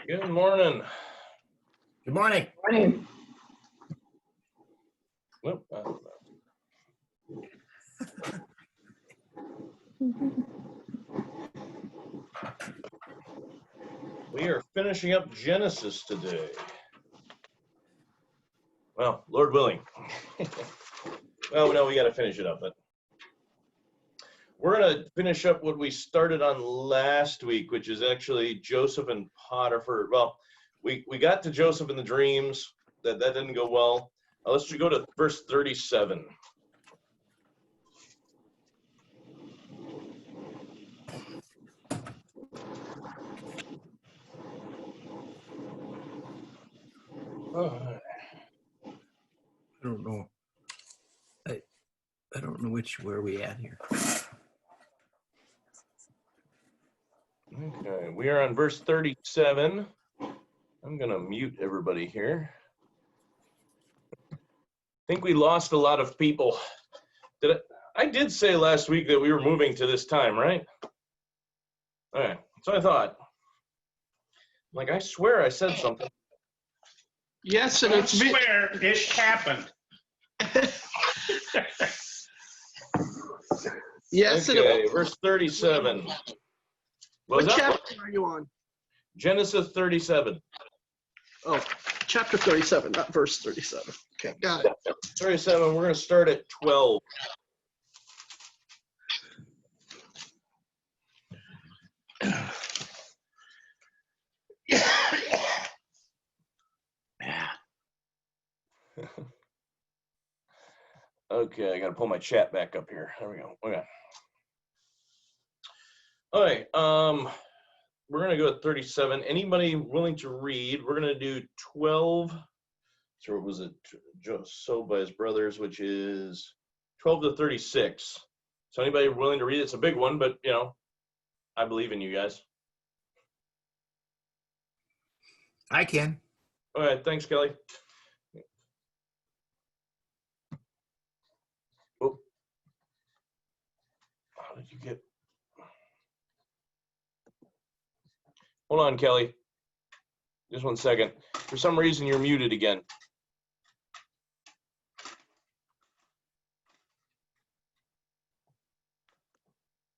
Good morning. Good morning. Morning. Whoop, We are finishing up Genesis today. Well, Lord willing. Well, no, we got to finish it up, but we're going to finish up what we started on last week, which is actually Joseph and Potiphar. Well, we got to Joseph in the dreams. That didn't go well. Let's just go to verse 37. I don't know. I don't know where we at here. Okay, we are on verse 37. I'm going to mute everybody here. I think we lost a lot of people. I did say last week that we were moving to this time, right? All right, so I thought. Like, I swear I said something. Yes, and Don't it's swear, it happened. yes, and Okay, it, verse 37. what Was that chapter are you on? Genesis 37. Oh, chapter 37, not verse 37. Okay, got it. 37, we're going to start at 12. Okay, I got to pull my chat back up here. There we go. Okay. All right, we're going to go at 37. Anybody willing to read? We're going to do 12. So what was it? So by his brothers, which is 12 to 36. So anybody willing to read it? It's a big one, but, you know, I believe in you guys. I can. All right, thanks, Kelly. Oh, how did you get? Hold on, Kelly. Just 1 second. For some reason, you're muted again.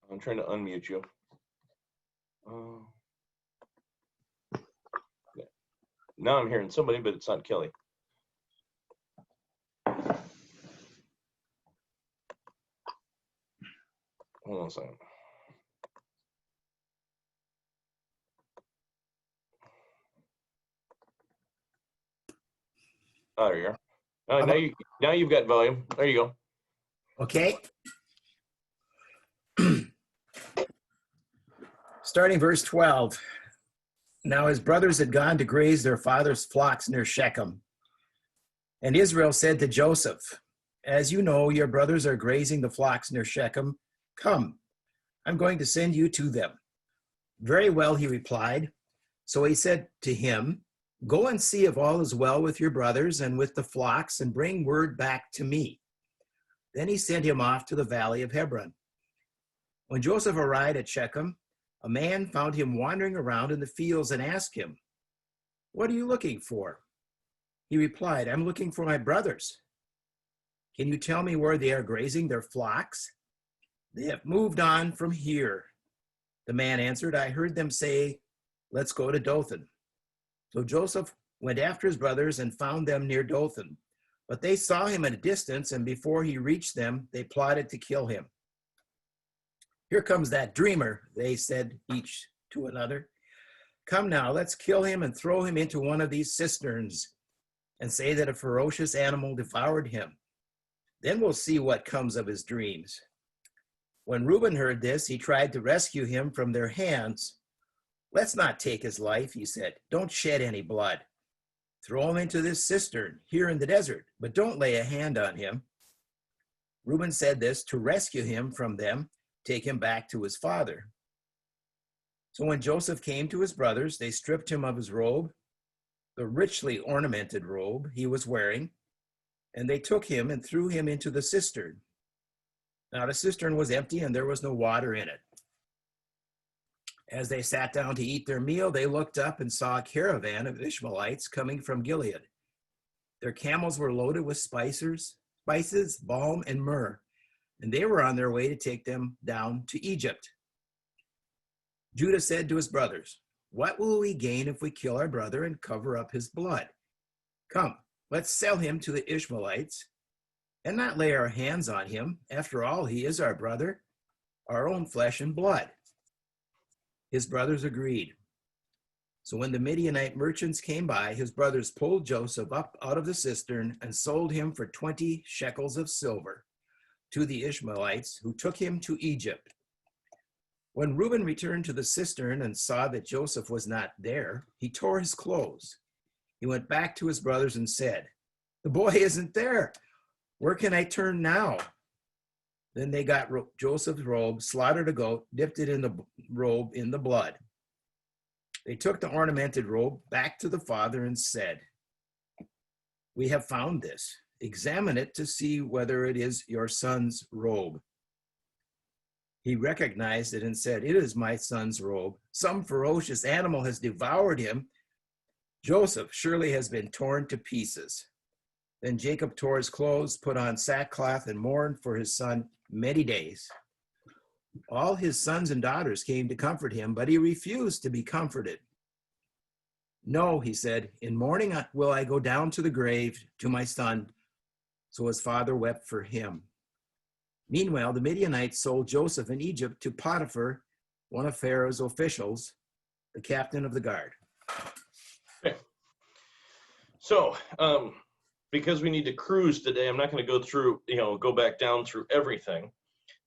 I'm trying to unmute you. Yeah. Now I'm hearing somebody, but it's not Kelly. Hold on a second. Oh, there you are. Oh, now you've got volume. There you go. Okay. Starting verse 12. Now his brothers had gone to graze their father's flocks near Shechem. And Israel said to Joseph, "As you know, your brothers are grazing the flocks near Shechem. Come, I'm going to send you to them." "Very well," he replied. So he said to him, "Go and see if all is well with your brothers and with the flocks, and bring word back to me." Then he sent him off to the valley of Hebron. When Joseph arrived at Shechem, a man found him wandering around in the fields and asked him, "What are you looking for?" He replied, "I'm looking for my brothers." "Can you tell me where they are grazing their flocks?" "They have moved on from here." The man answered, "I heard them say, 'Let's go to Dothan.'" So Joseph went after his brothers and found them near Dothan. But they saw him at a distance, and before he reached them, they plotted to kill him. "Here comes that dreamer," they said each to another. "Come now, let's kill him and throw him into one of these cisterns and say that a ferocious animal devoured him. Then we'll see what comes of his dreams." When Reuben heard this, he tried to rescue him from their hands. "Let's not take his life," he said. "Don't shed any blood. Throw him into this cistern here in the desert, but don't lay a hand on him." Reuben said this to rescue him from them, take him back to his father. So when Joseph came to his brothers, they stripped him of his robe, the richly ornamented robe he was wearing, and they took him and threw him into the cistern. Now the cistern was empty and there was no water in it. As they sat down to eat their meal, they looked up and saw a caravan of Ishmaelites coming from Gilead. Their camels were loaded with spices, balm, and myrrh, and they were on their way to take them down to Egypt. Judah said to his brothers, "What will we gain if we kill our brother and cover up his blood? Come, let's sell him to the Ishmaelites and not lay our hands on him. After all, he is our brother, our own flesh and blood." His brothers agreed. So when the Midianite merchants came by, his brothers pulled Joseph up out of the cistern and sold him for 20 shekels of silver to the Ishmaelites, who took him to Egypt. When Reuben returned to the cistern and saw that Joseph was not there, he tore his clothes. He went back to his brothers and said, "The boy isn't there. Where can I turn now?" Then they got Joseph's robe, slaughtered a goat, dipped it in the robe in the blood. They took the ornamented robe back to the father and said, "We have found this. Examine it to see whether it is your son's robe." He recognized it and said, "It is my son's robe. Some ferocious animal has devoured him. Joseph surely has been torn to pieces." Then Jacob tore his clothes, put on sackcloth, and mourned for his son many days. All his sons and daughters came to comfort him, but he refused to be comforted. "No," he said, "in mourning will I go down to the grave to my son." So his father wept for him. Meanwhile, the Midianites sold Joseph in Egypt to Potiphar, one of Pharaoh's officials, the captain of the guard. Okay. So, because we need to cruise today, I'm not going to go through, go back down through everything.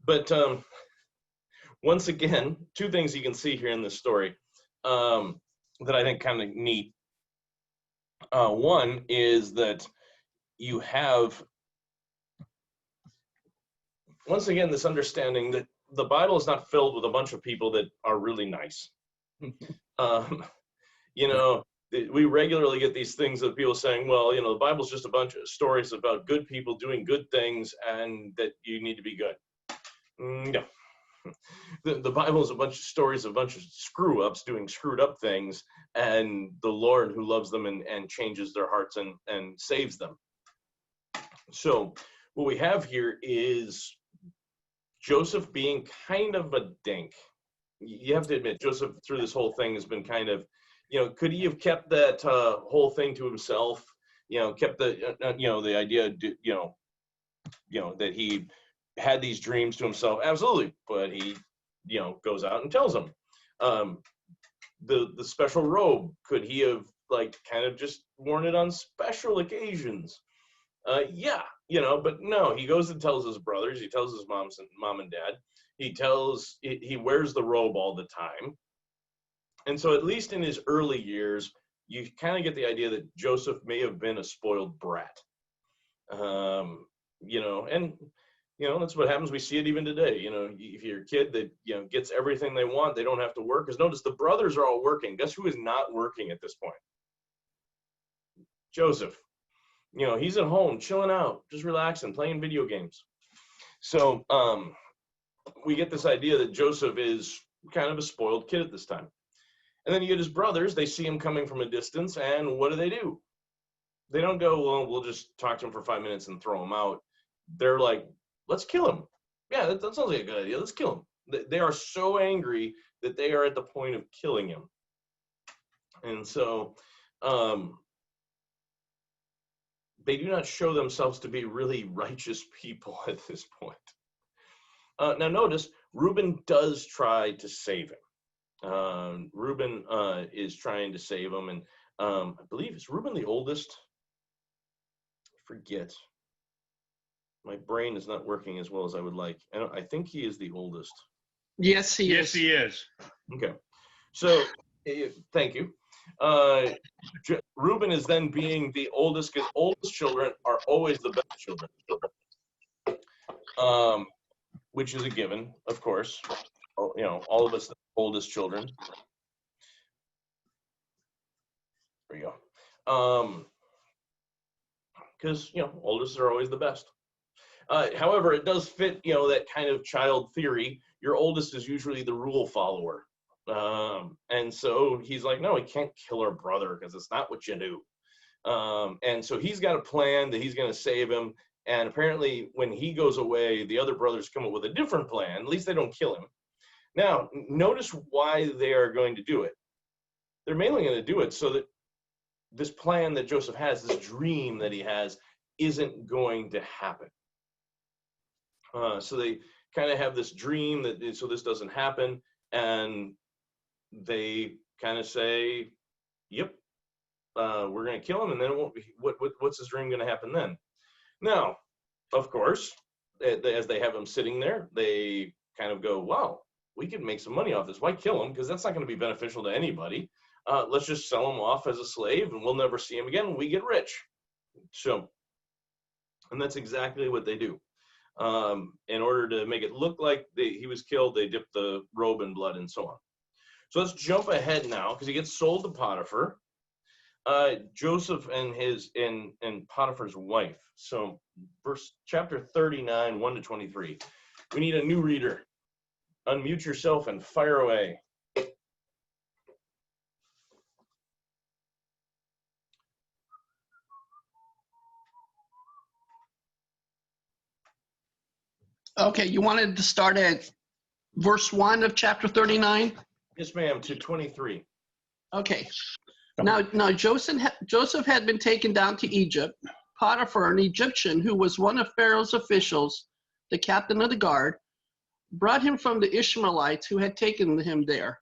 But once again, two things you can see here in this story that I think kind of neat. One is that you have, once again, this understanding that the Bible is not filled with a bunch of people that are really nice. We regularly get these things of people saying, well, the Bible's just a bunch of stories about good people doing good things and that you need to be good. No. The Bible is a bunch of stories of a bunch of screw-ups doing screwed up things, and the Lord who loves them and changes their hearts and saves them. So what we have here is Joseph being kind of a dink. You have to admit, Joseph through this whole thing has been kind of, could he have kept that whole thing to himself? Kept the, the idea, that he had these dreams to himself? Absolutely. But he, goes out and tells them. The special robe, could he have kind of just worn it on special occasions? Yeah, but no, he goes and tells his brothers, he tells his mom and dad, he wears the robe all the time. And so at least in his early years, you kind of get the idea that Joseph may have been a spoiled brat. That's what happens. We see it even today. If you're a kid that, gets everything they want, they don't have to work. Because notice the brothers are all working. Guess who is not working at this point? Joseph. He's at home, chilling out, just relaxing, playing video games. So we get this idea that Joseph is kind of a spoiled kid at this time. And then you get his brothers. They see him coming from a distance, and what do? They don't go, well, we'll just talk to him for 5 minutes and throw him out. They're like, let's kill him. Yeah, that sounds like a good idea. Let's kill him. They are so angry that they are at the point of killing him. And so they do not show themselves to be really righteous people at this point. Now notice, Reuben does try to save him. Reuben is trying to save him, and I believe, is Reuben the oldest? I forget. My brain is not working as well as I would like. I think he is the oldest. Yes, he is. Yes, he is. Okay. So, thank you. Reuben is then being the oldest, because oldest children are always the best children. Which is a given, of course. All of us, the oldest children. There you go. Because, oldest are always the best. However, it does fit, that kind of child theory. Your oldest is usually the rule follower. And so he's like, no, we can't kill our brother because it's not what you do. And so he's got a plan that he's going to save him. And apparently when he goes away, the other brothers come up with a different plan. At least they don't kill him. Now, notice why they are going to do it. They're mainly going to do it so that this plan that Joseph has, this dream that he has, isn't going to happen. So they kind of have this dream that so this doesn't happen, and they kind of say, "Yep, we're going to kill him," and then it won't be. What's his dream going to happen then? Now, of course, as they have him sitting there, they kind of go, "Wow, we could make some money off this. Why kill him? Because that's not going to be beneficial to anybody. Let's just sell him off as a slave, and we'll never see him again when we get rich." So, and that's exactly what they do. In order to make it look like he was killed, they dip the robe in blood and so on. So let's jump ahead now, because he gets sold to Potiphar. Joseph and Potiphar's wife. So chapter 39, 1-23. We need a new reader. Unmute yourself and fire away. Okay, you wanted to start at verse 1 of chapter 39? Yes, ma'am, to 23. Okay. Now Joseph had been taken down to Egypt. Potiphar, an Egyptian who was one of Pharaoh's officials, the captain of the guard, brought him from the Ishmaelites who had taken him there.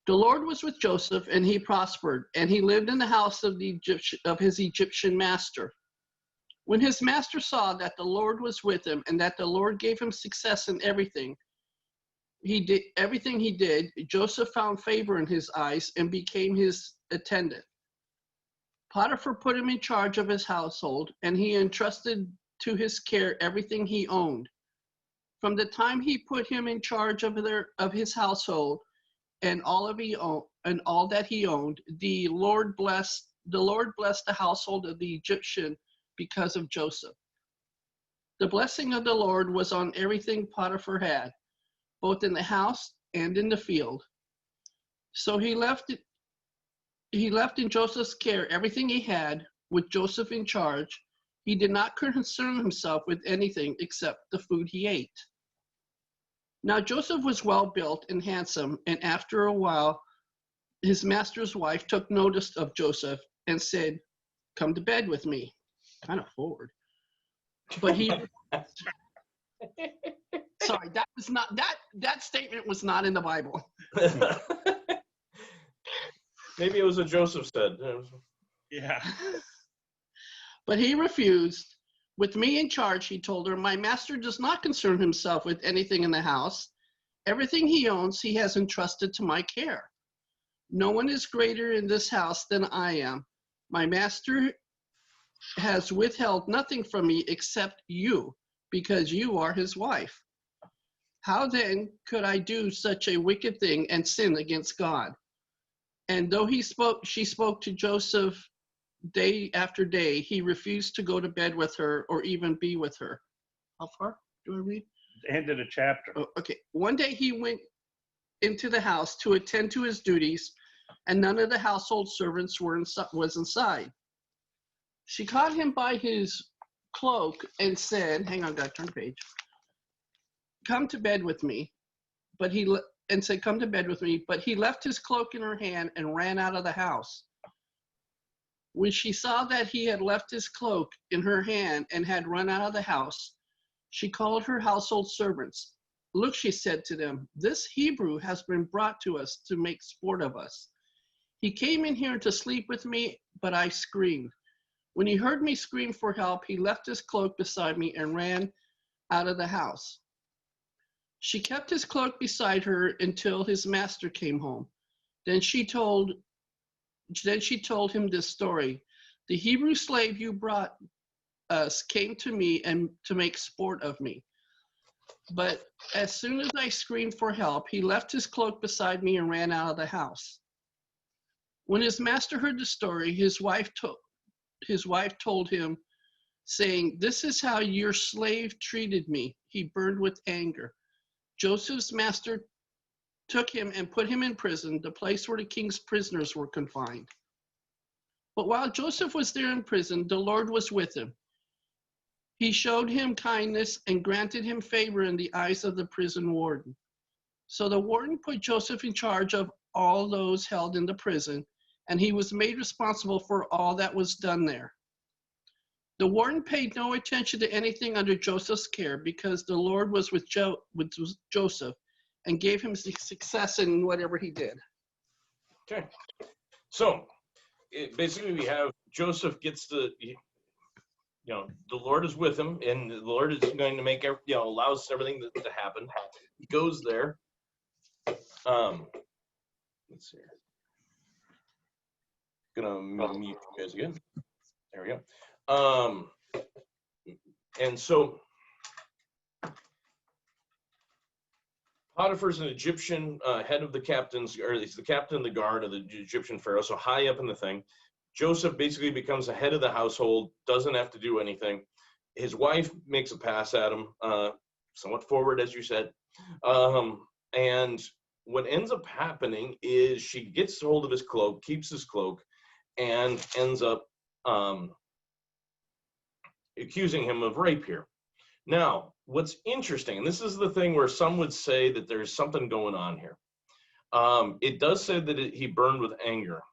The Lord was with Joseph, and he prospered, and he lived in the house of his Egyptian master. When his master saw that the Lord was with him and that the Lord gave him success in everything he did, Joseph found favor in his eyes and became his attendant. Potiphar put him in charge of his household, and he entrusted to his care everything he owned. From the time he put him in charge of his household and all that he owned, the Lord blessed the household of the Egyptian because of Joseph. The blessing of the Lord was on everything Potiphar had, both in the house and in the field. So he left in Joseph's care everything he had, with Joseph in charge. He did not concern himself with anything except the food he ate. Now Joseph was well built and handsome, and after a while, his master's wife took notice of Joseph and said, "Come to bed with me." Kind of forward. But he sorry, that statement was not in the Bible. Maybe it was what Joseph said. Yeah. But he refused. "With me in charge," he told her, "my master does not concern himself with anything in the house. Everything he owns, he has entrusted to my care. No one is greater in this house than I am. My master has withheld nothing from me except you, because you are his wife. How then could I do such a wicked thing and sin against God?" And though she spoke to Joseph day after day, he refused to go to bed with her or even be with her. How far do I read? End of the chapter. Oh, okay. One day he went into the house to attend to his duties, and none of the household servants was inside. She caught him by his cloak and said, hang on, gotta turn the page. "Come to bed with me." But he left his cloak in her hand and ran out of the house. When she saw that he had left his cloak in her hand and had run out of the house, she called her household servants. "Look," she said to them, "this Hebrew has been brought to us to make sport of us. He came in here to sleep with me, but I screamed. When he heard me scream for help, he left his cloak beside me and ran out of the house." She kept his cloak beside her until his master came home. Then she told him this story. "The Hebrew slave you brought us came to me and to make sport of me. But as soon as I screamed for help, he left his cloak beside me and ran out of the house." When his master heard the story, his wife told him, saying, "This is how your slave treated me." He burned with anger. Joseph's master took him and put him in prison, the place where the king's prisoners were confined. But while Joseph was there in prison, the Lord was with him. He showed him kindness and granted him favor in the eyes of the prison warden. So the warden put Joseph in charge of all those held in the prison, and he was made responsible for all that was done there. The warden paid no attention to anything under Joseph's care because the Lord was with Joseph and gave him success in whatever he did. Okay. So basically we have Joseph gets the Lord is with him, and the Lord is going to make, allows everything to happen. He goes there. Let's see here. Gonna mute you guys again. There we go. And so Potiphar's an Egyptian head of the captains, or he's the captain of the guard of the Egyptian pharaoh, so high up in the thing. Joseph basically becomes the head of the household, doesn't have to do anything. His wife makes a pass at him, somewhat forward, as you said. And what ends up happening is she gets hold of his cloak, keeps his cloak, and ends up accusing him of rape here. Now, what's interesting, and this is the thing where some would say that there's something going on here. It does say that he burned with anger.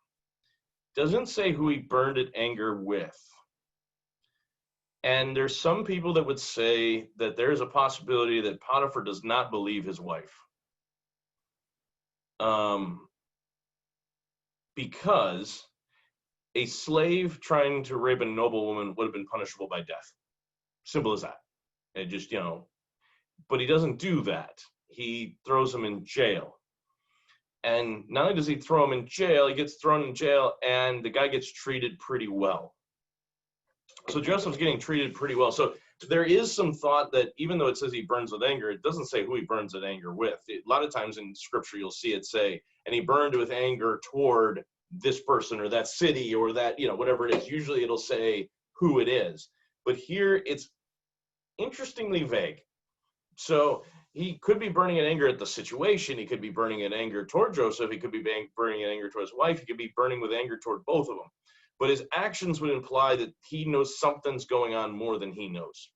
Doesn't say who he burned at anger with. And there's some people that would say that there's a possibility that Potiphar does not believe his wife. Because a slave trying to rape a noblewoman would have been punishable by death. Simple as that. And just, but he doesn't do that. He throws him in jail. And not only does he throw him in jail, he gets thrown in jail, and the guy gets treated pretty well. So Joseph's getting treated pretty well. So there is some thought that even though it says he burns with anger, it doesn't say who he burns with anger with. A lot of times in scripture, you'll see it say, and he burned with anger toward this person or that city or that, whatever it is. Usually it'll say who it is. But here it's interestingly vague. So he could be burning in anger at the situation. He could be burning in anger toward Joseph. He could be burning in anger toward his wife. He could be burning with anger toward both of them. But his actions would imply that he knows something's going on more than he knows.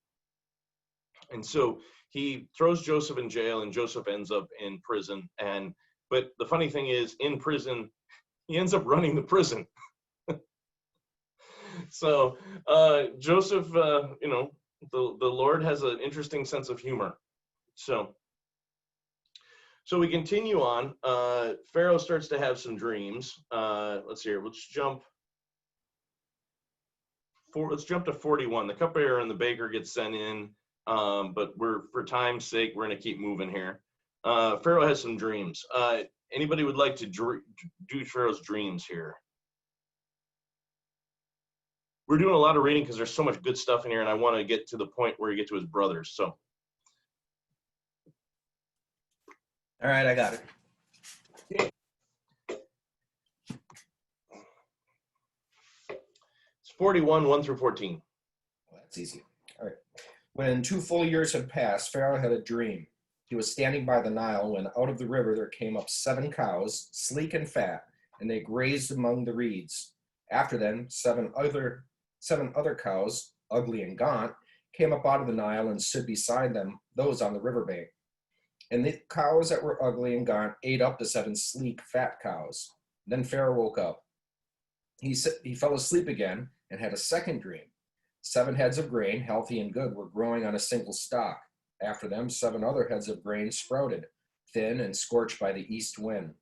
And so he throws Joseph in jail, and Joseph ends up in prison. But the funny thing is, in prison, he ends up running the prison. So Joseph, the Lord has an interesting sense of humor. So we continue on. Pharaoh starts to have some dreams. Let's see here. Let's jump to 41. The cupbearer and the baker get sent in, but for time's sake, we're going to keep moving here. Pharaoh has some dreams. Anybody would like to do Pharaoh's dreams here? We're doing a lot of reading because there's so much good stuff in here, and I want to get to the point where you get to his brothers. So. All right, I got it. It's 41, 1 through 14. Well, that's easy. All right. When 2 full years had passed, Pharaoh had a dream. He was standing by the Nile when out of the river there came up 7 cows, sleek and fat, and they grazed among the reeds. After them, 7 other cows, ugly and gaunt, came up out of the Nile and stood beside them, those on the riverbank. And the cows that were ugly and gaunt ate up the 7 sleek, fat cows. Then Pharaoh woke up. He fell asleep again and had a second dream. 7 heads of grain, healthy and good, were growing on a single stalk. After them, 7 other heads of grain sprouted, thin and scorched by the east wind.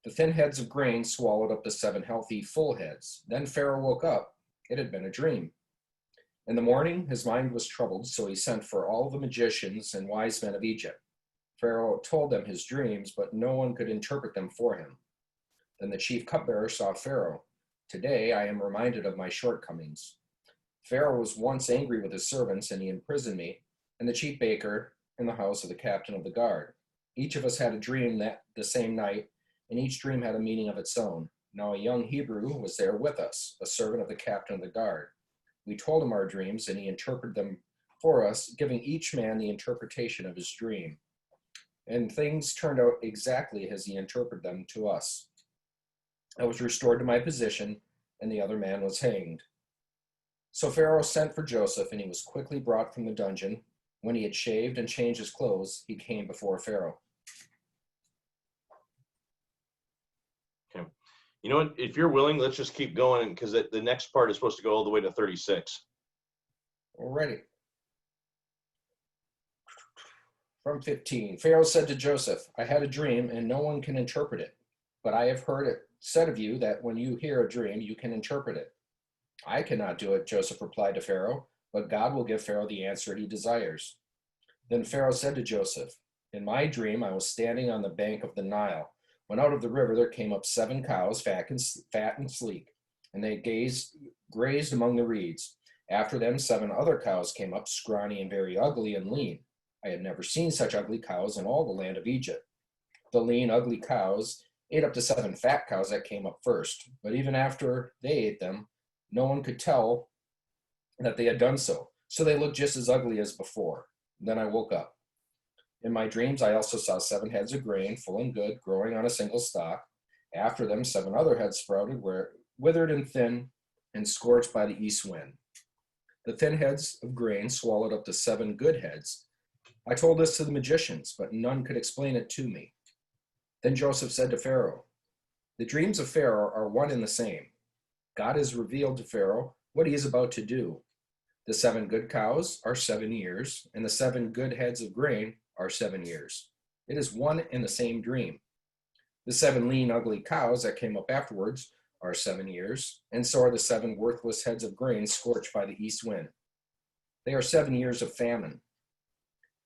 The thin heads of grain swallowed up the 7 healthy, full heads. Then Pharaoh woke up. It had been a dream. In the morning, his mind was troubled, so he sent for all the magicians and wise men of Egypt. Pharaoh told them his dreams, but no one could interpret them for him. Then the chief cupbearer saw Pharaoh. Today I am reminded of my shortcomings. Pharaoh was once angry with his servants, and he imprisoned me, and the chief baker in the house of the captain of the guard. Each of us had a dream the same night, and each dream had a meaning of its own. Now a young Hebrew was there with us, a servant of the captain of the guard. We told him our dreams, and he interpreted them for us, giving each man the interpretation of his dream. and things turned out exactly as he interpreted them to us. I was restored to my position, and the other man was hanged. So Pharaoh sent for Joseph, and he was quickly brought from the dungeon. When he had shaved and changed his clothes, he came before Pharaoh. Okay. You know what? If you're willing, let's just keep going because the next part is supposed to go all the way to 36. Alrighty. From 15, Pharaoh said to Joseph, I had a dream, and no one can interpret it. But I have heard it said of you that when you hear a dream, you can interpret it. I cannot do it, Joseph replied to Pharaoh, but God will give Pharaoh the answer he desires. Then Pharaoh said to Joseph, in my dream, I was standing on the bank of the Nile, when out of the river there came up 7 cows, fat and sleek, and they grazed among the reeds. After them, 7 other cows came up, scrawny and very ugly and lean. I had never seen such ugly cows in all the land of Egypt. The lean, ugly cows ate up the 7 fat cows that came up first, but even after they ate them, no one could tell that they had done so, so they looked just as ugly as before. Then I woke up. In my dreams, I also saw 7 heads of grain, full and good, growing on a single stalk. After them, 7 other heads sprouted, withered and thin, and scorched by the east wind. The thin heads of grain swallowed up the 7 good heads. I told this to the magicians, but none could explain it to me. Then Joseph said to Pharaoh, the dreams of Pharaoh are one and the same. God has revealed to Pharaoh what he is about to do. The 7 good cows are 7 years, and the 7 good heads of grain are 7 years. It is one and the same dream. The 7 lean, ugly cows that came up afterwards are 7 years, and so are the 7 worthless heads of grain scorched by the east wind. They are 7 years of famine.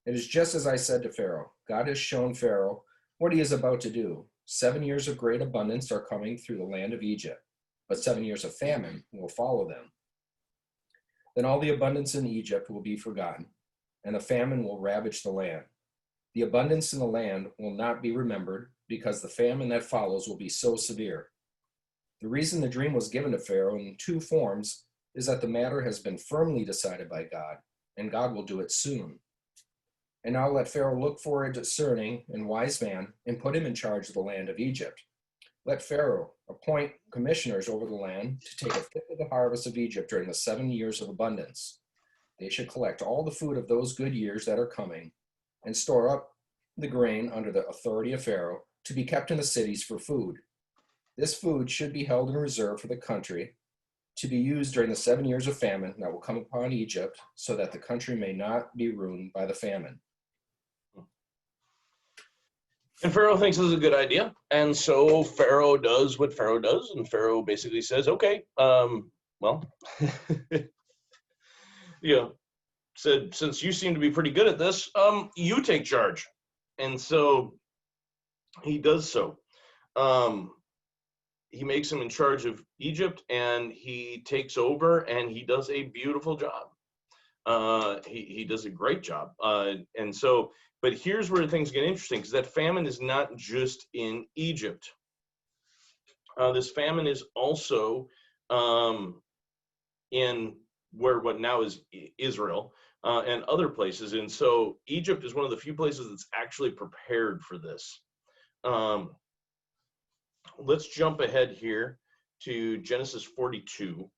It is just as I said to Pharaoh. God has shown Pharaoh what he is about to do. 7 years of great abundance are coming through the land of Egypt, but 7 years of famine will follow them. Then all the abundance in Egypt will be forgotten, and the famine will ravage the land. The abundance in the land will not be remembered, because the famine that follows will be so severe. The reason the dream was given to Pharaoh in 2 forms is that the matter has been firmly decided by God, and God will do it soon. And now let Pharaoh look for a discerning and wise man and put him in charge of the land of Egypt. Let Pharaoh appoint commissioners over the land to take a fifth of the harvest of Egypt during the 7 years of abundance. They should collect all the food of those good years that are coming and store up the grain under the authority of Pharaoh to be kept in the cities for food. This food should be held in reserve for the country to be used during the 7 years of famine that will come upon Egypt, so that the country may not be ruined by the famine. And Pharaoh thinks this is a good idea. And so Pharaoh does what Pharaoh does. And Pharaoh basically says, okay, well, said, since you seem to be pretty good at this, you take charge. And so he does so. He makes him in charge of Egypt, and he takes over, and he does a beautiful job. He does a great job. But here's where things get interesting, because that famine is not just in Egypt. This famine is also in what now is Israel and other places. And so Egypt is one of the few places that's actually prepared for this. Let's jump ahead here to Genesis 42.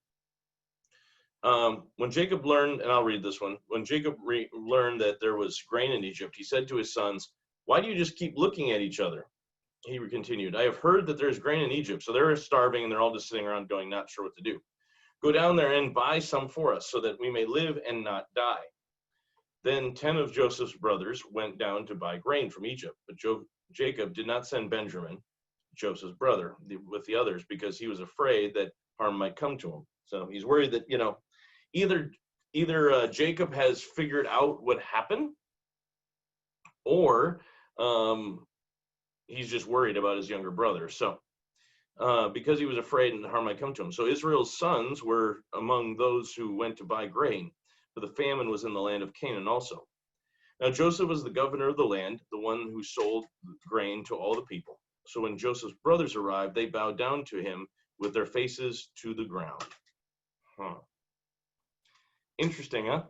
When Jacob learned, and I'll read this one, when Jacob learned that there was grain in Egypt, he said to his sons, why do you just keep looking at each other? He continued, I have heard that there's grain in Egypt. So they're starving, and they're all just sitting around going, not sure what to do. Go down there and buy some for us, so that we may live and not die. Then 10 of Joseph's brothers went down to buy grain from Egypt. But Jacob did not send Benjamin, Joseph's brother, with the others, because he was afraid that harm might come to him. So he's worried that, either Jacob has figured out what happened, or he's just worried about his younger brother. So because he was afraid and harm might come to him. So Israel's sons were among those who went to buy grain, for the famine was in the land of Canaan also. Now Joseph was the governor of the land, the one who sold grain to all the people. So when Joseph's brothers arrived, they bowed down to him with their faces to the ground. Interesting, huh?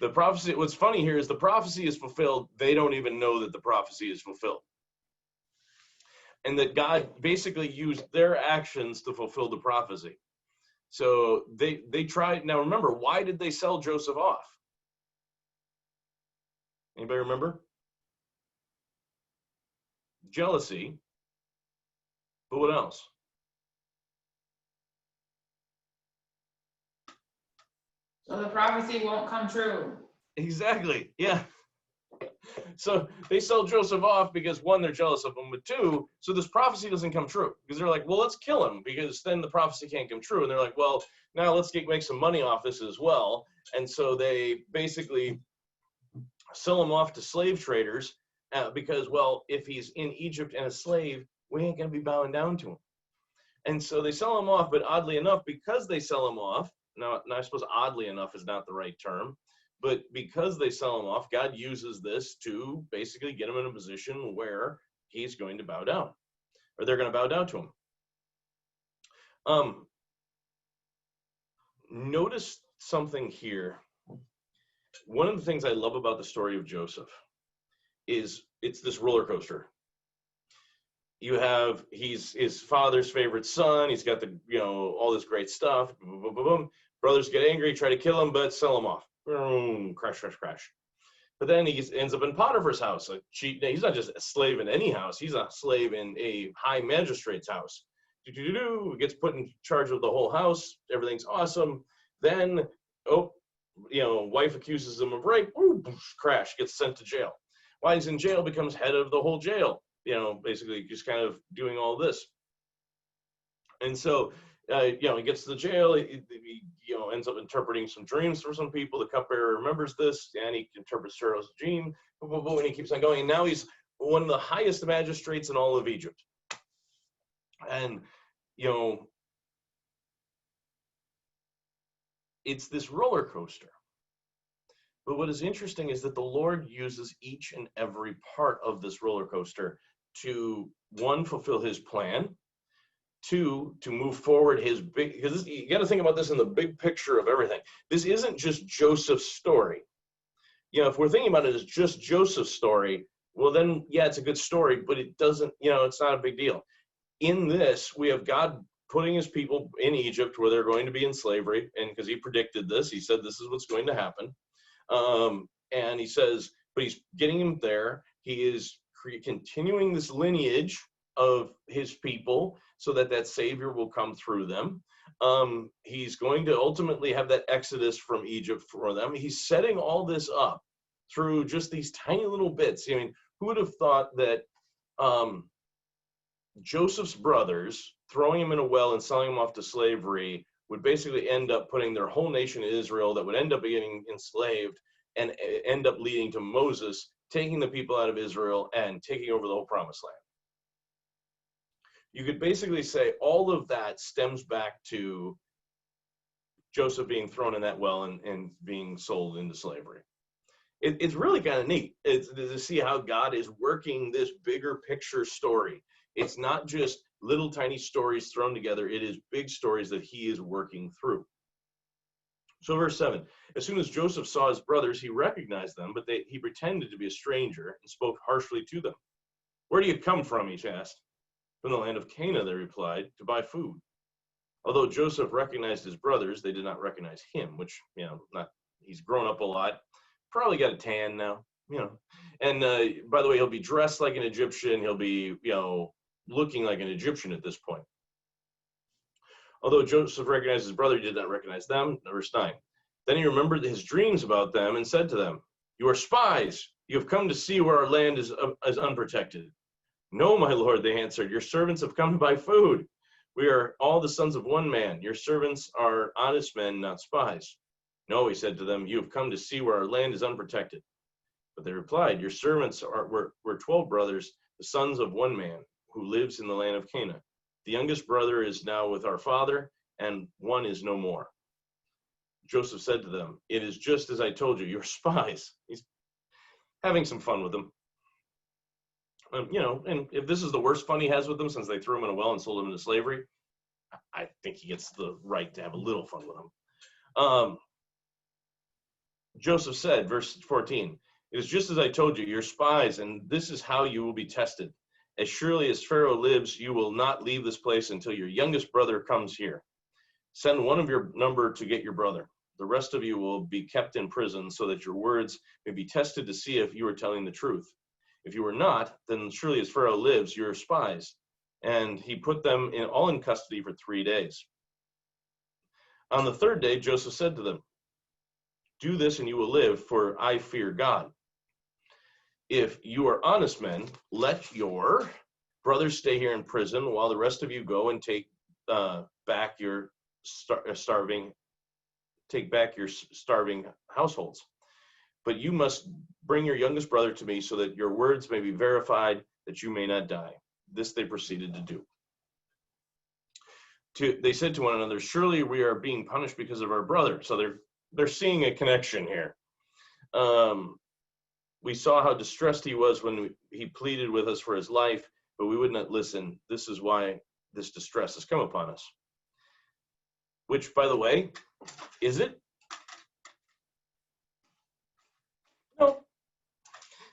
the prophecy, what's funny here is the prophecy is fulfilled. They don't even know that the prophecy is fulfilled. And that God basically used their actions to fulfill the prophecy. So they tried. Now remember, why did they sell Joseph off? Anybody remember? Jealousy. But what else? So the prophecy won't come true. Exactly. Yeah. So they sell Joseph off because one, they're jealous of him, but two, so this prophecy doesn't come true because they're like, well, let's kill him because then the prophecy can't come true. And they're like, well, now let's make some money off this as well. And so they basically sell him off to slave traders because, well, if he's in Egypt and a slave, we ain't going to be bowing down to him. And so they sell him off, but oddly enough, because they sell him off, now I suppose oddly enough is not the right term, but because they sell him off, God uses this to basically get him in a position where he's going to bow down, or they're going to bow down to him. Notice something here. One of the things I love about the story of Joseph is it's this roller coaster. You have, he's his father's favorite son. He's got the, all this great stuff. Boom, boom, boom, boom. Brothers get angry, try to kill him, but sell him off. Boom, crash, crash, crash. But then he ends up in Potiphar's house. He's not just a slave in any house. He's a slave in a high magistrate's house. Gets put in charge of the whole house. Everything's awesome. Then, wife accuses him of rape. Ooh, crash, gets sent to jail. While he's in jail, becomes head of the whole jail. Basically just kind of doing all this. And so, he gets to the jail. He ends up interpreting some dreams for some people. The cupbearer remembers this, and he interprets Pharaoh's dream. And he keeps on going. And now he's one of the highest magistrates in all of Egypt. And, it's this roller coaster. But what is interesting is that the Lord uses each and every part of this roller coaster to, one, fulfill his plan, two, to move forward his big, because you got to think about this in the big picture of everything. This isn't just Joseph's story. If we're thinking about it as just Joseph's story, well then, yeah, it's a good story, but it doesn't, it's not a big deal. In this, we have God putting his people in Egypt where they're going to be in slavery, and because he predicted this, he said this is what's going to happen. And he says, but he's getting him there. He is continuing this lineage of his people so that savior will come through them. He's going to ultimately have that exodus from Egypt for them. He's setting all this up through just these tiny little bits. I mean, who would have thought that Joseph's brothers throwing him in a well and selling him off to slavery would basically end up putting their whole nation Israel, that would end up getting enslaved and end up leading to Moses taking the people out of Israel and taking over the whole promised land. You could basically say all of that stems back to Joseph being thrown in that well and being sold into slavery. It's really kind of neat to see how God is working this bigger picture story. It's not just little tiny stories thrown together. It is big stories that he is working through. So verse 7, as soon as Joseph saw his brothers, he recognized them, but he pretended to be a stranger and spoke harshly to them. Where do you come from, he asked. From the land of Canaan, they replied, to buy food. Although Joseph recognized his brothers, they did not recognize him, which, he's grown up a lot. Probably got a tan now, And by the way, he'll be dressed like an Egyptian. He'll be, looking like an Egyptian at this point. Although Joseph recognized his brother, he did not recognize them. Verse 9. Then he remembered his dreams about them and said to them, you are spies. You have come to see where our land is unprotected. No, my lord, they answered. Your servants have come to buy food. We are all the sons of one man. Your servants are honest men, not spies. No, he said to them, you have come to see where our land is unprotected. But they replied, your servants were 12 brothers, the sons of one man, who lives in the land of Canaan. The youngest brother is now with our father, and one is no more. Joseph said to them, it is just as I told you, you're spies. He's having some fun with them. And if this is the worst fun he has with them since they threw him in a well and sold him into slavery, I think he gets the right to have a little fun with them. Joseph said, verse 14, "It is just as I told you, you're spies, and this is how you will be tested. As surely as Pharaoh lives, you will not leave this place until your youngest brother comes here. Send one of your number to get your brother. The rest of you will be kept in prison so that your words may be tested to see if you are telling the truth. If you are not, then surely as Pharaoh lives, you're spies." And he put them all in custody for 3 days. On the third day, Joseph said to them, "Do this and you will live, for I fear God. If you are honest men, let your brothers stay here in prison while the rest of you go and take back your starving households. But you must bring your youngest brother to me so that your words may be verified, that you may not die." This they proceeded to do. They said to one another, "Surely we are being punished because of our brother." So they're seeing a connection here. We saw how distressed he was when he pleaded with us for his life, but we would not listen. This is why this distress has come upon us. Which, by the way, is it? No.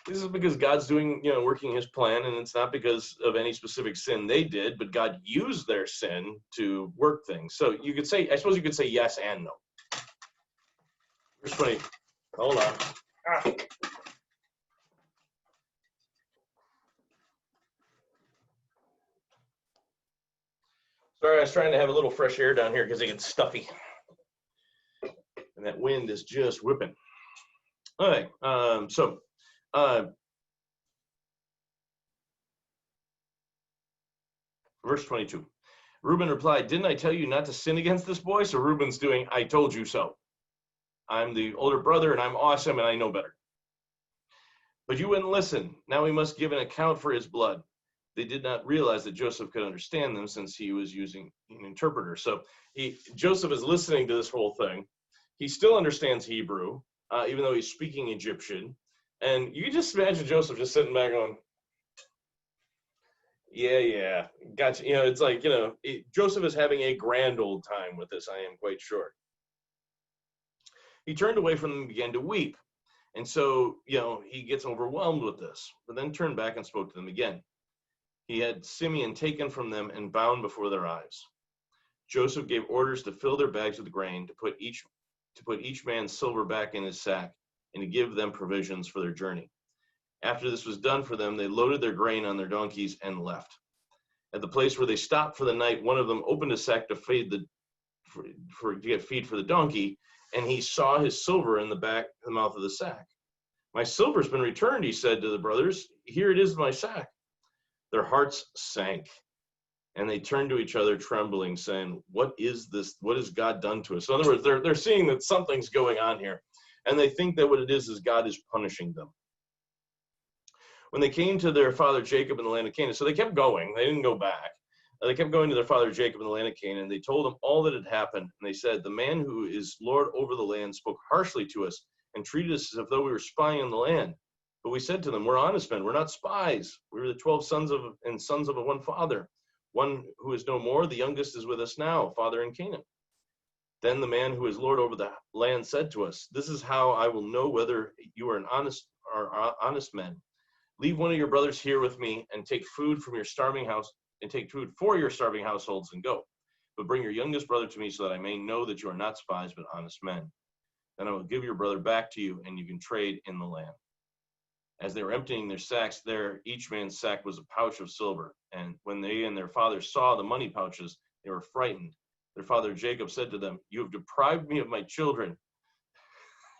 This is because God's doing, working his plan, and it's not because of any specific sin they did, but God used their sin to work things. So I suppose you could say yes and no. Verse 20. Hold on. Sorry, I was trying to have a little fresh air down here because it gets stuffy. And that wind is just whipping. All right, verse 22. Reuben replied, "Didn't I tell you not to sin against this boy?" So Reuben's doing, "I told you so. I'm the older brother and I'm awesome and I know better. But you wouldn't listen. Now we must give an account for his blood." They did not realize that Joseph could understand them since he was using an interpreter. So Joseph is listening to this whole thing. He still understands Hebrew, even though he's speaking Egyptian. And you can just imagine Joseph just sitting back going, yeah, gotcha. It's like, Joseph is having a grand old time with this, I am quite sure. He turned away from them and began to weep. And so, he gets overwhelmed with this, but then turned back and spoke to them again. He had Simeon taken from them and bound before their eyes. Joseph gave orders to fill their bags with grain, to put each man's silver back in his sack, and to give them provisions for their journey. After this was done for them, they loaded their grain on their donkeys and left. At the place where they stopped for the night, one of them opened a sack to get feed for the donkey, and he saw his silver in the mouth of the sack. "My silver's been returned," he said to the brothers. "Here it is in my sack." Their hearts sank, and they turned to each other trembling, saying, "What is this? What has God done to us?" So in other words, they're seeing that something's going on here, and they think that what it is God is punishing them. When they came to their father Jacob in the land of Canaan, so they kept going, they didn't go back. They kept going to their father Jacob in the land of Canaan. They told him all that had happened, and they said, "The man who is Lord over the land spoke harshly to us and treated us as if though we were spying on the land. But we said to them, 'We're honest men, we're not spies. We were the 12 sons of one father. One who is no more, the youngest is with us now, father in Canaan.' Then the man who is Lord over the land said to us, 'This is how I will know whether you are honest men. Leave one of your brothers here with me and take food for your starving households and go. But bring your youngest brother to me so that I may know that you are not spies but honest men. Then I will give your brother back to you and you can trade in the land.' As they were emptying their sacks each man's sack was a pouch of silver. And when they and their father saw the money pouches, they were frightened. Their father Jacob said to them, 'You have deprived me of my children.'"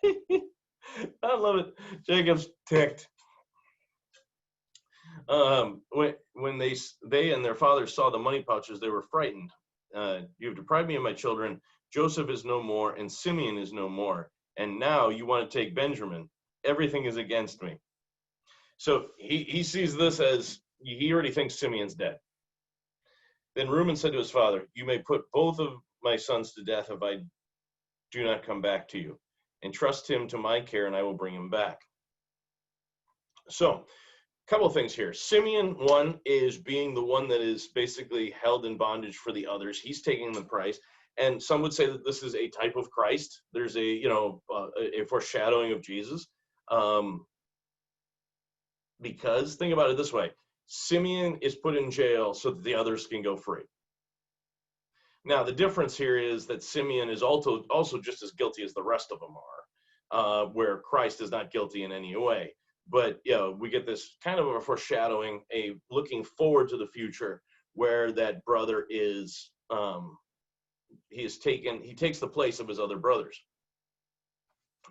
I love it. Jacob's ticked. When they and their father saw the money pouches, they were frightened. "You have deprived me of my children. Joseph is no more, and Simeon is no more. And now you want to take Benjamin. Everything is against me." So he sees this as, he already thinks Simeon's dead. Then Reuben said to his father, "You may put both of my sons to death if I do not come back to you. Entrust him to my care, and I will bring him back." So, a couple of things here. Simeon, one, is being the one that is basically held in bondage for the others. He's taking the price. And some would say that this is a type of Christ. There's a foreshadowing of Jesus. Because think about it this way, Simeon is put in jail so that the others can go free. Now, the difference here is that Simeon is also just as guilty as the rest of them are, where Christ is not guilty in any way. But, we get this kind of a foreshadowing, a looking forward to the future, where that brother is, he takes the place of his other brothers.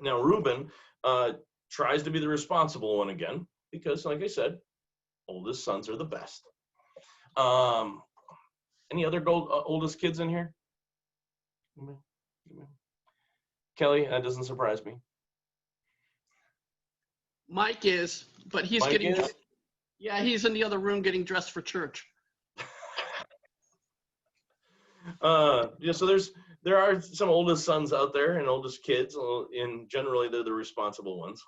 Now, Reuben tries to be the responsible one again, because, like I said, oldest sons are the best. Any other oldest kids in here? Kelly, that doesn't surprise me. Mike is, but he's Mike getting. is? Yeah, he's in the other room getting dressed for church. So there are some oldest sons out there and oldest kids, and generally they're the responsible ones.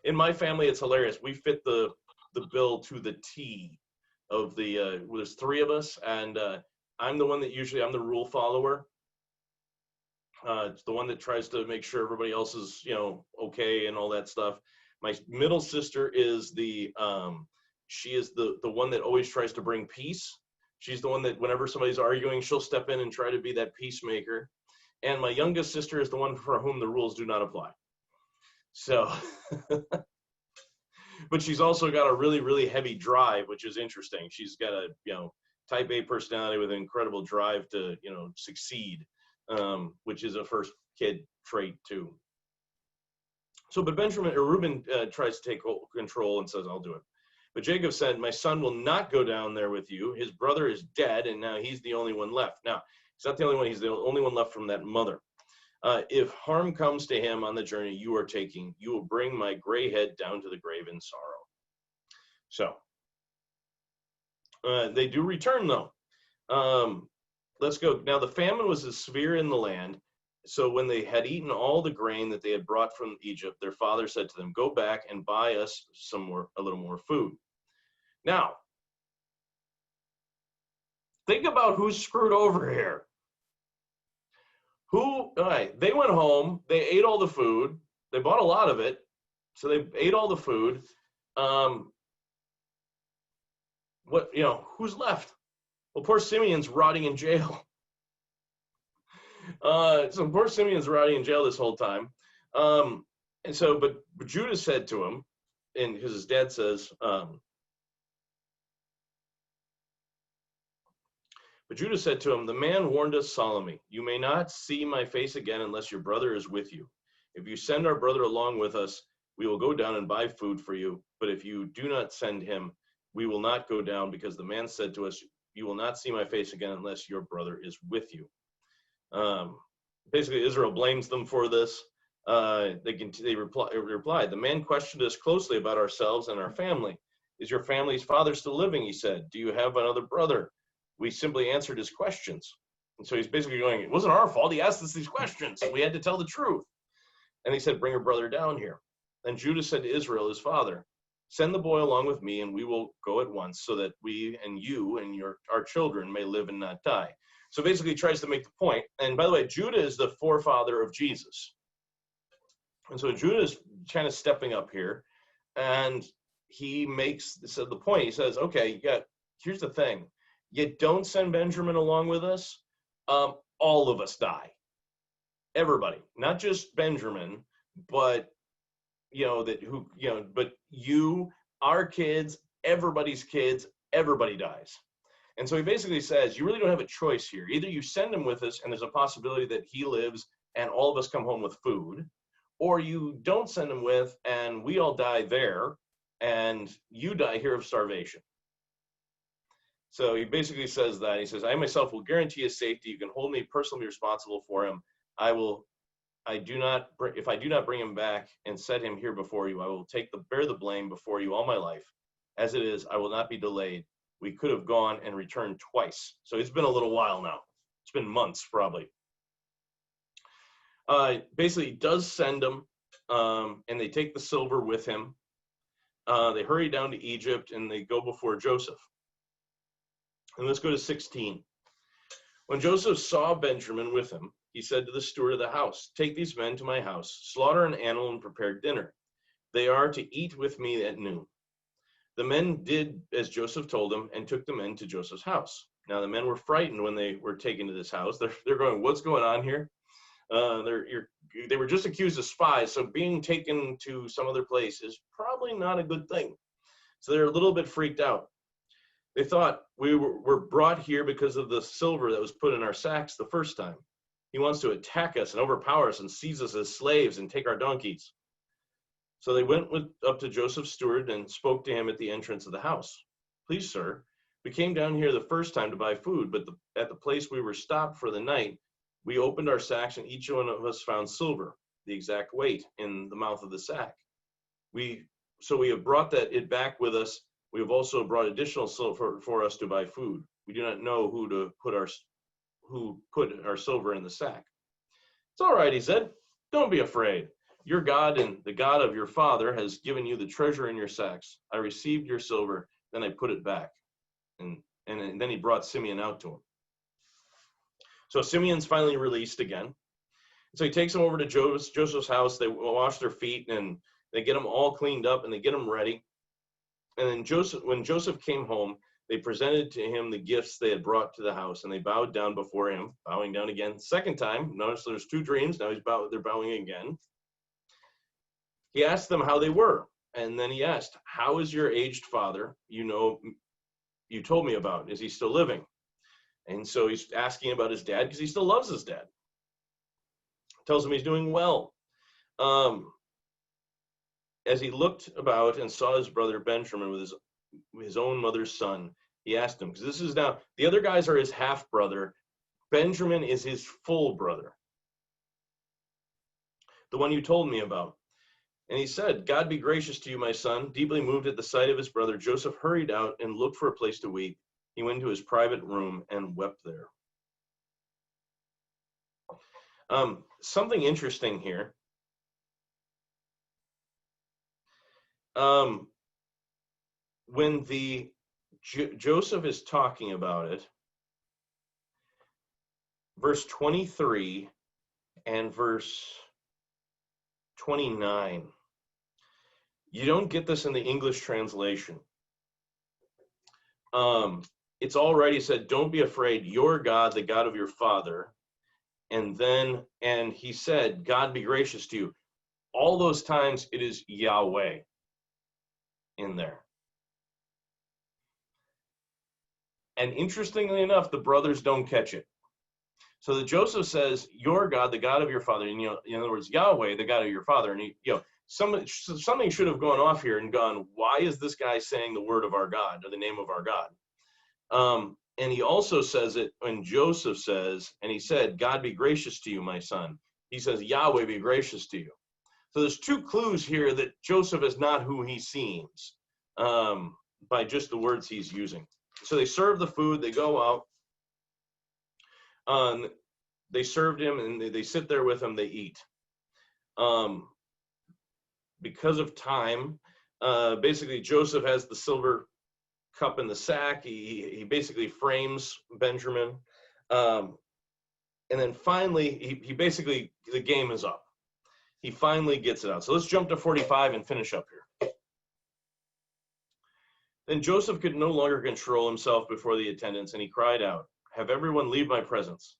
In my family, it's hilarious. We fit the bill to the T of there's three of us, and I'm the one that I'm the rule follower. It's the one that tries to make sure everybody else is, okay and all that stuff. My middle sister is she is the one that always tries to bring peace. She's the one that whenever somebody's arguing, she'll step in and try to be that peacemaker. And my youngest sister is the one for whom the rules do not apply. So, but she's also got a really, really heavy drive, which is interesting. She's got a, type A personality with an incredible drive to, succeed, which is a first kid trait too. So, but Reuben tries to take control and says, I'll do it. But Jacob said, my son will not go down there with you. His brother is dead, and now he's the only one left. Now, he's not the only one. He's the only one left from that mother. If harm comes to him on the journey you are taking, you will bring my gray head down to the grave in sorrow. So, they do return, though. Let's go. Now, the famine was severe in the land. So when they had eaten all the grain that they had brought from Egypt, their father said to them, go back and buy us a little more food. Now, think about who's screwed over here. All right, they went home, they ate all the food, they bought a lot of it, so they ate all the food. Who's left? Well, poor Simeon's rotting in jail. So poor Simeon's rotting in jail this whole time. And so, but Judah said to him, and because his dad says, but Judah said to him, the man warned us solemnly, you may not see my face again unless your brother is with you. If you send our brother along with us, we will go down and buy food for you. But if you do not send him, we will not go down, because the man said to us, you will not see my face again unless your brother is with you. Basically, Israel blames them for this. They replied, the man questioned us closely about ourselves and our family. Is your family's father still living? He said. Do you have another brother? We simply answered his questions. And so he's basically going, it wasn't our fault. He asked us these questions. We had to tell the truth. And he said, bring your brother down here. And Judah said to Israel, his father, send the boy along with me, and we will go at once, so that we and you and our children may live and not die. So basically he tries to make the point. And by the way, Judah is the forefather of Jesus. And so Judah is kind of stepping up here, and he makes the point. He says, okay, here's the thing. You don't send Benjamin along with us, all of us die. Everybody, not just Benjamin, but but you, our kids, everybody's kids, everybody dies. And so he basically says, you really don't have a choice here. Either you send him with us and there's a possibility that he lives and all of us come home with food, or you don't send him with and we all die there and you die here of starvation. So he basically says that. He says, I myself will guarantee his safety. You can hold me personally responsible for him. If I do not bring him back and set him here before you, I will bear the blame before you all my life. As it is, I will not be delayed. We could have gone and returned twice. So it's been a little while now. It's been months, probably. Basically, he does send them, and they take the silver with him. They hurry down to Egypt, and they go before Joseph. And let's go to 16. When Joseph saw Benjamin with him, he said to the steward of the house, "Take these men to my house, slaughter an animal and prepare dinner. They are to eat with me at noon." The men did as Joseph told them and took the men to Joseph's house. Now the men were frightened when they were taken to this house. They're going, "What's going on here?" They were just accused of spies, so being taken to some other place is probably not a good thing. So they're a little bit freaked out. They thought, "We were brought here because of the silver that was put in our sacks the first time. He wants to attack us and overpower us and seize us as slaves and take our donkeys." So they went up to Joseph's steward and spoke to him at the entrance of the house. "Please, sir, we came down here the first time to buy food, but at the place we were stopped for the night, we opened our sacks and each one of us found silver, the exact weight, in the mouth of the sack. So we have brought it back with us. We have also brought additional silver for us to buy food. We do not know who put our silver in the sack." "It's all right," he said. "Don't be afraid. Your God and the God of your father has given you the treasure in your sacks. I received your silver, then I put it back." And then he brought Simeon out to him. So Simeon's finally released again. So he takes them over to Joseph's house. They wash their feet and they get them all cleaned up and they get them ready. And then when Joseph came home, they presented to him the gifts they had brought to the house, and they bowed down before him, bowing down again. Second time, notice there's two dreams. Now they're bowing again. He asked them how they were, and then he asked, "How is your aged father? You told me about. Is he still living?" And so he's asking about his dad because he still loves his dad. Tells him he's doing well. As he looked about and saw his brother Benjamin with his own mother's son, he asked him, because this is now, the other guys are his half brother. Benjamin is his full brother, the one you told me about. And he said, "God be gracious to you, my son." Deeply moved at the sight of his brother, Joseph hurried out and looked for a place to weep. He went to his private room and wept there. Something interesting here. When Joseph is talking about it, verse 23 and verse 29, you don't get this in the English translation. It's already said, "Don't be afraid, your God, the God of your father." And he said, "God be gracious to you." All those times it is Yahweh in there. And interestingly enough, the brothers don't catch it. So that Joseph says, "Your God, the God of your father," and in other words, Yahweh, the God of your father. And something should have gone off here and gone, why is this guy saying the word of our God or the name of our God? And he also says it when Joseph says, and he said, "God be gracious to you, my son." He says, "Yahweh be gracious to you." So there's two clues here that Joseph is not who he seems by just the words he's using. So they serve the food, they go out, they served him, and they sit there with him, they eat. Because of time, basically Joseph has the silver cup in the sack. He basically frames Benjamin. And then finally, he basically, the game is up. He finally gets it out. So let's jump to 45 and finish up here. Then Joseph could no longer control himself before the attendants, and he cried out, "Have everyone leave my presence."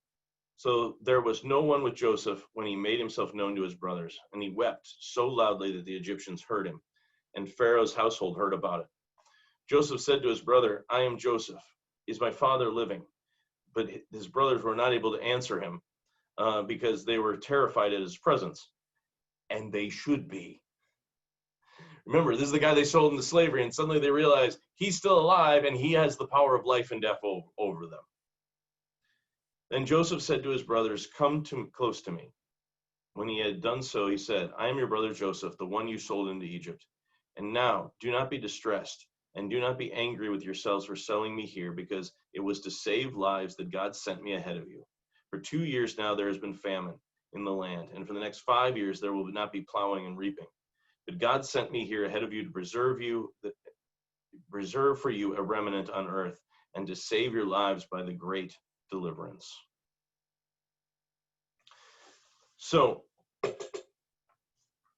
So there was no one with Joseph when he made himself known to his brothers, and he wept so loudly that the Egyptians heard him, and Pharaoh's household heard about it. Joseph said to his brother, "I am Joseph. Is my father living?" But his brothers were not able to answer him because they were terrified at his presence. And they should be. Remember, this is the guy they sold into slavery, and suddenly they realize he's still alive and he has the power of life and death over them. Then Joseph said to his brothers, "Come close to me." When he had done so, he said, "I am your brother Joseph, the one you sold into Egypt. And now do not be distressed, and do not be angry with yourselves for selling me here, because it was to save lives that God sent me ahead of you. For 2 years now there has been famine in the land, and for the next 5 years there will not be plowing and reaping. But God sent me here ahead of you to preserve for you a remnant on earth, and to save your lives by the great deliverance. So,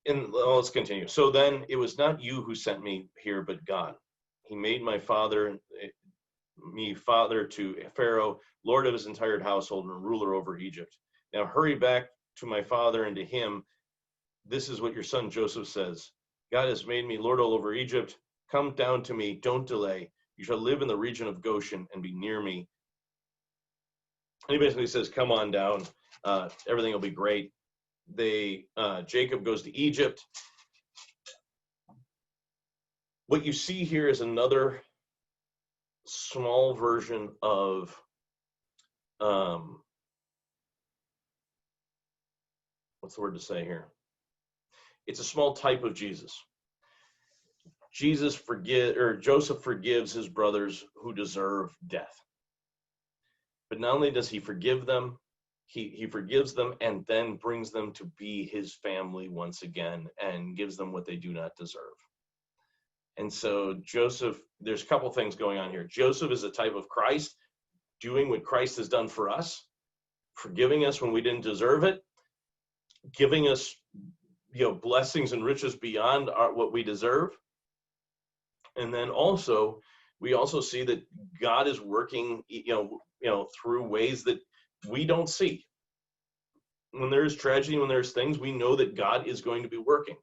let's continue. So then it was not you who sent me here, but God. He made me father to Pharaoh, lord of his entire household and ruler over Egypt. Now hurry back to my father and to him. This is what your son Joseph says. God has made me lord all over Egypt. Come down to me, don't delay. You shall live in the region of Goshen and be near me. And he basically says, come on down. Everything will be great. Jacob goes to Egypt. What you see here is another small version of what's the word to say here? It's a small type of Jesus. Joseph forgives his brothers who deserve death. But not only does he forgive them, he forgives them and then brings them to be his family once again and gives them what they do not deserve. And so Joseph, there's a couple things going on here. Joseph is a type of Christ, doing what Christ has done for us, forgiving us when we didn't deserve it, giving us, blessings and riches beyond what we deserve. And then also, we also see that God is working, through ways that we don't see. When there's tragedy, when there's things, we know that God is going to be working.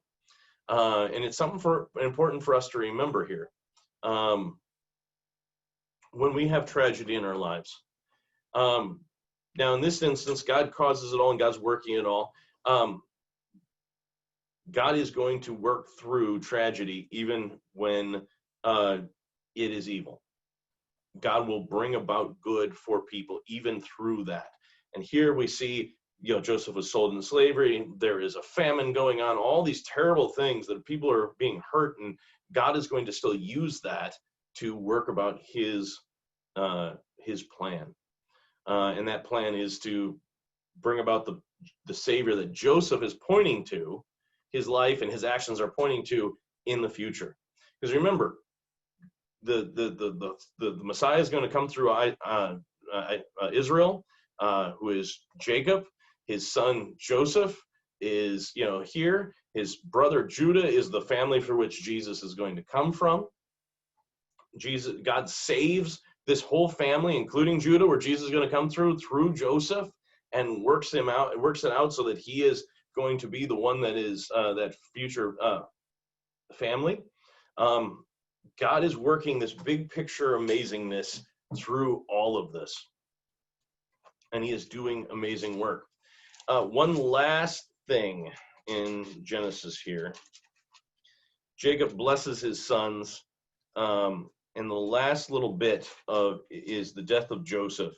And it's something important for us to remember here. When we have tragedy in our lives, now in this instance, God causes it all and God's working it all. God is going to work through tragedy even when it is evil. God will bring about good for people even through that. And here we see, Joseph was sold into slavery. There is a famine going on, all these terrible things that people are being hurt, and God is going to still use that to work about his plan. And that plan is to bring about the Savior that Joseph is pointing to, his life and his actions are pointing to in the future. Because remember, the Messiah is going to come through Israel, who is Jacob. His son Joseph is, here. His brother Judah is the family for which Jesus is going to come from. God saves this whole family, including Judah, where Jesus is going to come through Joseph, and works it out so that he is going to be the one that is that future family. God is working this big picture amazingness through all of this. And he is doing amazing work. One last thing in Genesis here. Jacob blesses his sons. And the last little bit is the death of Joseph.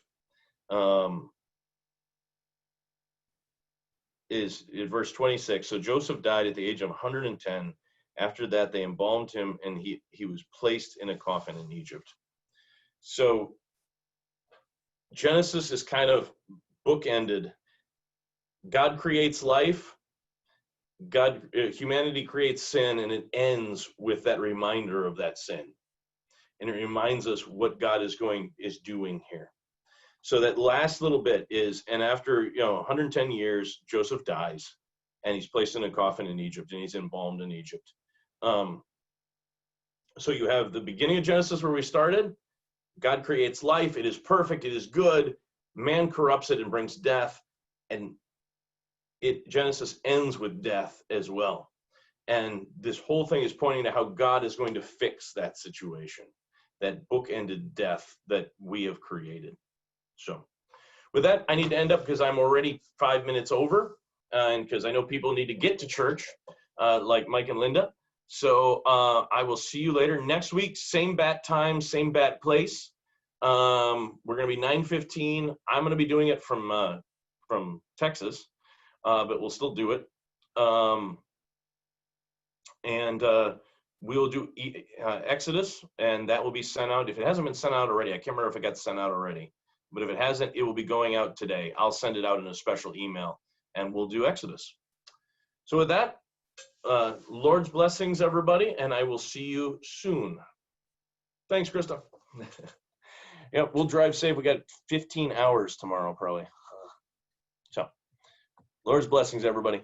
Is in verse 26. So Joseph died at the age of 110. After that, they embalmed him, and he was placed in a coffin in Egypt. So Genesis is kind of bookended. God creates life. Humanity creates sin, and it ends with that reminder of that sin. And it reminds us what God is doing here. So that last little bit is, and after 110 years, Joseph dies, and he's placed in a coffin in Egypt, and he's embalmed in Egypt. So you have the beginning of Genesis where we started. God creates life. It is perfect. It is good. Man corrupts it and brings death. And Genesis ends with death as well. And this whole thing is pointing to how God is going to fix that situation, that bookended death that we have created. So with that, I need to end up because I'm already 5 minutes over, and because I know people need to get to church, like Mike and Linda. So I will see you later next week. Same bat time, same bat place. We're going to be 9:15. I'm going to be doing it from Texas, but we'll still do it. And we will do Exodus, and that will be sent out. If it hasn't been sent out already, I can't remember if it got sent out already. But if it hasn't, it will be going out today. I'll send it out in a special email, and we'll do Exodus. So with that, Lord's blessings, everybody, and I will see you soon. Thanks, Krista. Yeah, we'll drive safe. We got 15 hours tomorrow, probably. So, Lord's blessings, everybody.